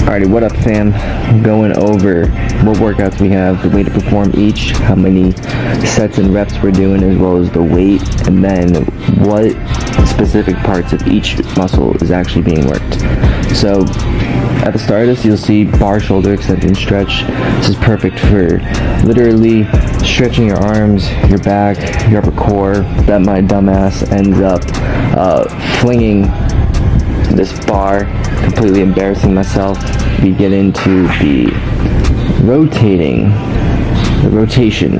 Alrighty, what up fam? Going over what workouts we have, the way to perform each, how many sets and reps we're doing, as well as the weight, and then what specific parts of each muscle is actually being worked. So at the start of this, you'll see bar shoulder extension stretch. This is perfect for literally stretching your arms, your back, your upper core. That my dumbass ends up flinging this bar, completely embarrassing myself. We get into the rotation.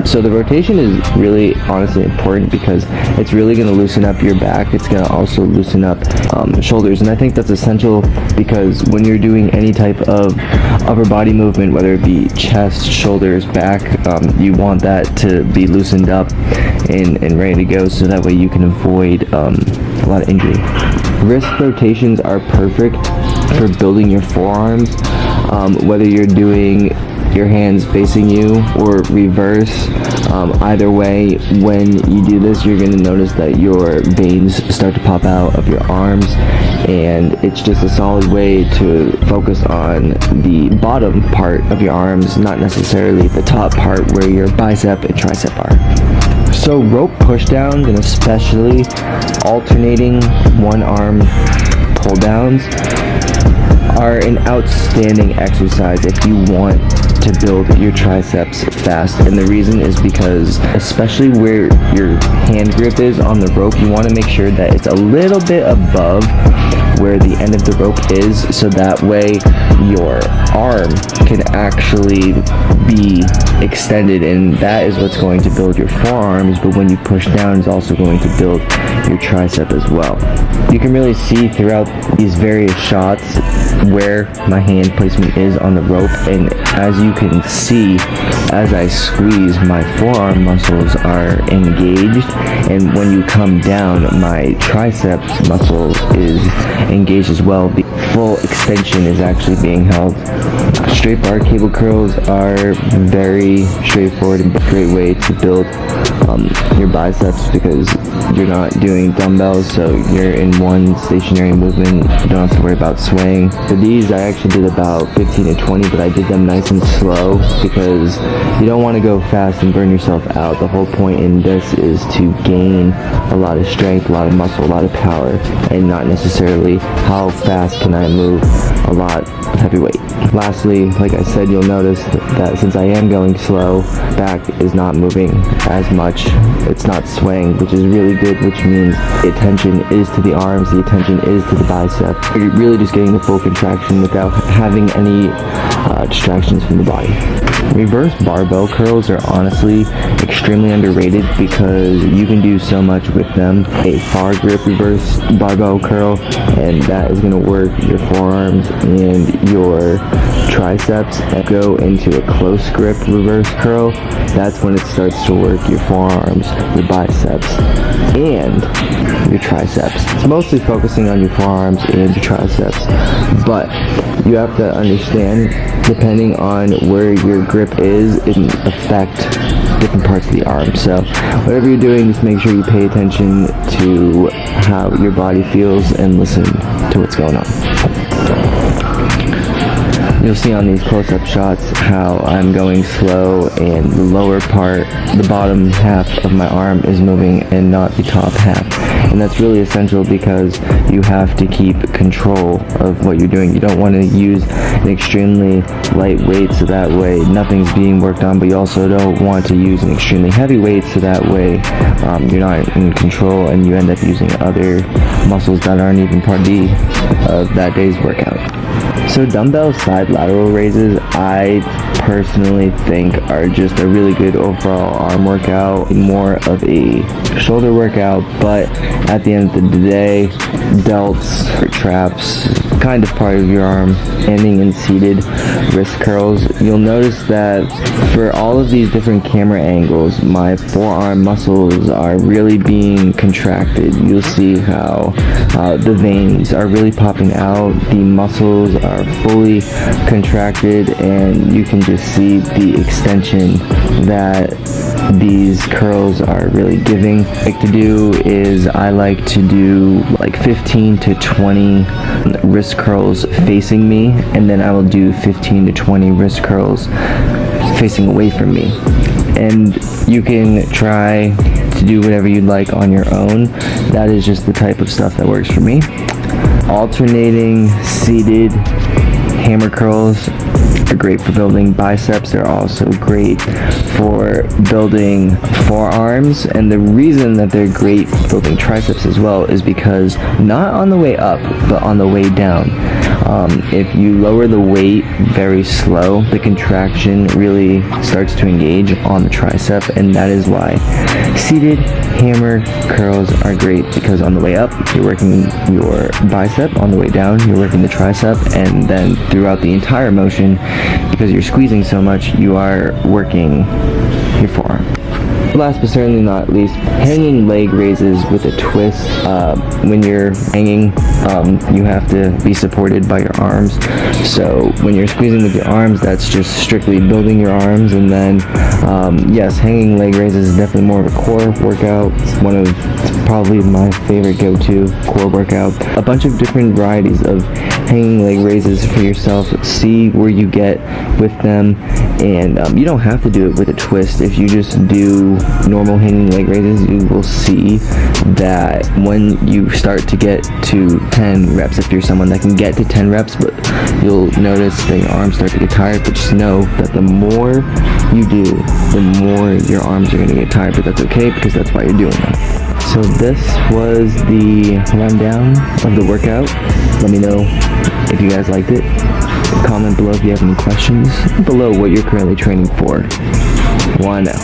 So the rotation is really honestly important because it's really going to loosen up your back. It's going to also loosen up shoulders, and I think that's essential because when you're doing any type of upper body movement, whether it be chest, shoulders, back, you want that to be loosened up and ready to go, so that way you can avoid a lot of injury. Wrist rotations are perfect for building your forearms, whether you're doing your hands facing you or reverse. Either way, when you do this, you're going to notice that your veins start to pop out of your arms, and it's just a solid way to focus on the bottom part of your arms, not necessarily the top part where your bicep and tricep are. So rope push downs, and especially alternating one arm pull downs, are an outstanding exercise if you want to build your triceps fast. And the reason is because, especially where your hand grip is on the rope, you want to make sure that it's a little bit above where the end of the rope is, so that way your arm can actually be extended, and that is what's going to build your forearms. But when you push down, it's also going to build your tricep as well. You can really see throughout these various shots where my hand placement is on the rope, and as you can see, as I squeeze, my forearm muscles are engaged, and when you come down, my triceps muscle is engaged as well. The full extension is actually being held. Straight bar cable curls are very straightforward and a great way to build your biceps, because you're not doing dumbbells, so you're in one stationary movement. You don't have to worry about swaying. For these, I actually did about 15 to 20, but I did them nice and slow because you don't want to go fast and burn yourself out. The whole point in this is to gain a lot of strength, a lot of muscle, a lot of power, and not necessarily how fast can I move a lot of heavy weight. Lastly, like I said, you'll notice that since I am going slow, back is not moving as much. It's not swaying, which is really good, which means the attention is to the arms, the attention is to the bicep. You're really just getting the full contraction without having any distractions from the body. Reverse barbell curls are honestly extremely underrated because you can do so much with them. A far grip reverse barbell curl, and that is going to work your forearms and your triceps. And go into a close grip reverse curl, that's when it starts to work your forearms, your biceps, and your triceps. It's mostly focusing on your forearms and your triceps, but you have to understand, depending on where your grip is, it can affect different parts of the arm. So whatever you're doing, just make sure you pay attention to how your body feels and listen to what's going on. You'll see on these close-up shots how I'm going slow, and the lower part, the bottom half of my arm is moving and not the top half. And that's really essential because you have to keep control of what you're doing. You don't want to use an extremely light weight, so that way nothing's being worked on, but you also don't want to use an extremely heavy weight, so that way you're not in control and you end up using other muscles that aren't even part of that day's workout. So dumbbell side lateral raises, I personally think, are just a really good overall arm workout, more of a shoulder workout, but at the end of the day, delts or traps, kind of part of your arm. Ending in seated wrist curls, you'll notice that for all of these different camera angles, my forearm muscles are really being contracted. You'll see how the veins are really popping out, the muscles are fully contracted, and you can just see the extension that these curls are really giving. What I like to do is I like to do like 15 to 20 wrist curls facing me, and then I will do 15 to 20 wrist curls facing away from me. And you can try to do whatever you'd like on your own. That is just the type of stuff that works for me. Alternating seated hammer curls are great for building biceps. They're also great for building forearms, and the reason that they're great for building triceps as well is because not on the way up but on the way down. If you lower the weight very slow, the contraction really starts to engage on the tricep, and that is why seated hammer curls are great, because on the way up you're working your bicep, on the way down you're working the tricep, and then throughout the entire motion, because you're squeezing so much, you are working your forearm. Last but certainly not least, hanging leg raises with a twist. When you're hanging, you have to be supported by your arms. So when you're squeezing with your arms, that's just strictly building your arms. And then, yes, hanging leg raises is definitely more of a core workout. It's probably my favorite go-to core workout. A bunch of different varieties of hanging leg raises for yourself. See where you get with them, and you don't have to do it with a twist. If you just do normal hanging leg raises, you will see that when you start to get to 10 reps, if you're someone that can get to 10 reps, but you'll notice that your arms start to get tired. But just know that the more you do, the more your arms are going to get tired, but that's okay, because that's why you're doing that. So this was the rundown of the workout. Let me know if you guys liked it. Comment below if you have any questions below what you're currently training for. Wanna know.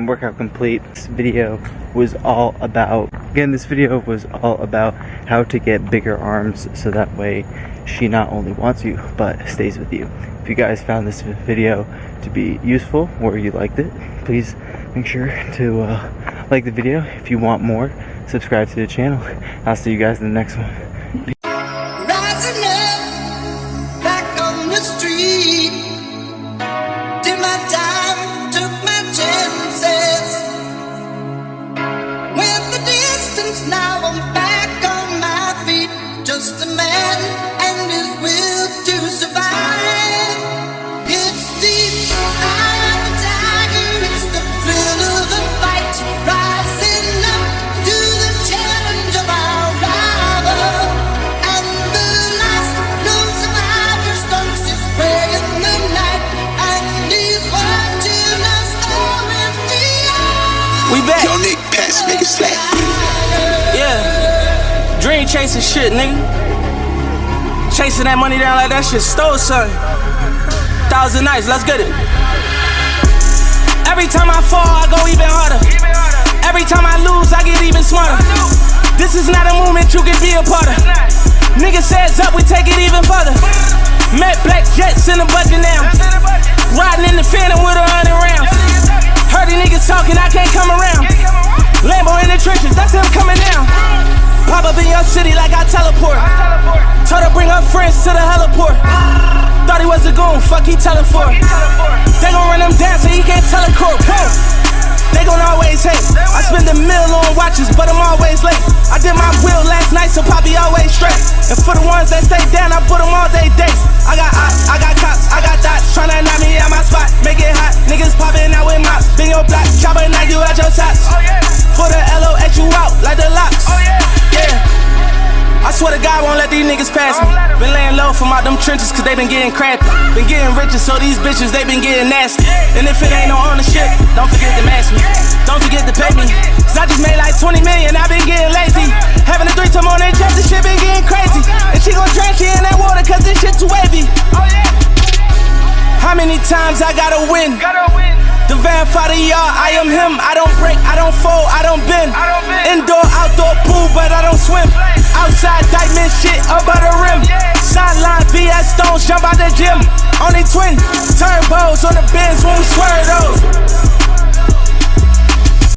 Workout complete. This video was all about how to get bigger arms, so that way she not only wants you but stays with you. If you guys found this video to be useful or you liked it, please make sure to like the video. If you want more, subscribe to the channel. I'll see you guys in the next one. Rising up, back on the street, did my time, took my chances, went the distance, now I'm back on my feet, just a man and his will to survive. It's the eye of a tiger, it's the thrill of the fight, rising up to the challenge of our rival, and the last known survivor stalks his prey in the night, and he's watching us all in the eye. We back. Yo, Nick, pass, make it slap. Yeah. Dream chasing shit, nigga. Chasing that money down like that shit stole something. 1,000 nights, let's get it. Every time I fall, I go even harder. Every time I lose, I get even smarter. This is not a movement you can be a part of. Niggas says up, we take it even further. Met black jets in the budget now. Riding in the Phantom with 100 rounds. Heard the niggas talking, I can't come around. Lambo in the trenches, that's him coming down. Pop up in your city like I teleport. Told her bring her friends to the heliport. Thought he was a goon, fuck he tellin' for. They gon' run him down so he can't tell a court. They gon' always hate. I spend $1 million on watches, but I'm always late. I did my will last night, so Poppy always straight. And for the ones that stay down, I put them all day dates. I got ops, I got cops, I got dots, tryna knock me out my spot, make it hot. Niggas poppin' out with mops, been your block, chopper knock you out your tops. For the LOX you out like the locks. Yeah. I swear to God, won't let these niggas pass me. Been laying low from out them trenches, cause they been getting crappy. Been getting richer, so these bitches, they been getting nasty. And if it ain't no ownership, don't forget to match me. Don't forget to pay me. Cause I just made like 20 million, I been getting lazy. Having a threesome on that jet, this shit been getting crazy. And she gon' drink you in that water, cause this shit too wavy. How many times I gotta win? The vampire yard, I am him. I don't break, I don't fold, I don't bend. Indoor, outdoor pool, but I don't swim. Outside diamond shit above the rim. Sideline VS Stones, jump out the gym. Only twin, turbos on the Benz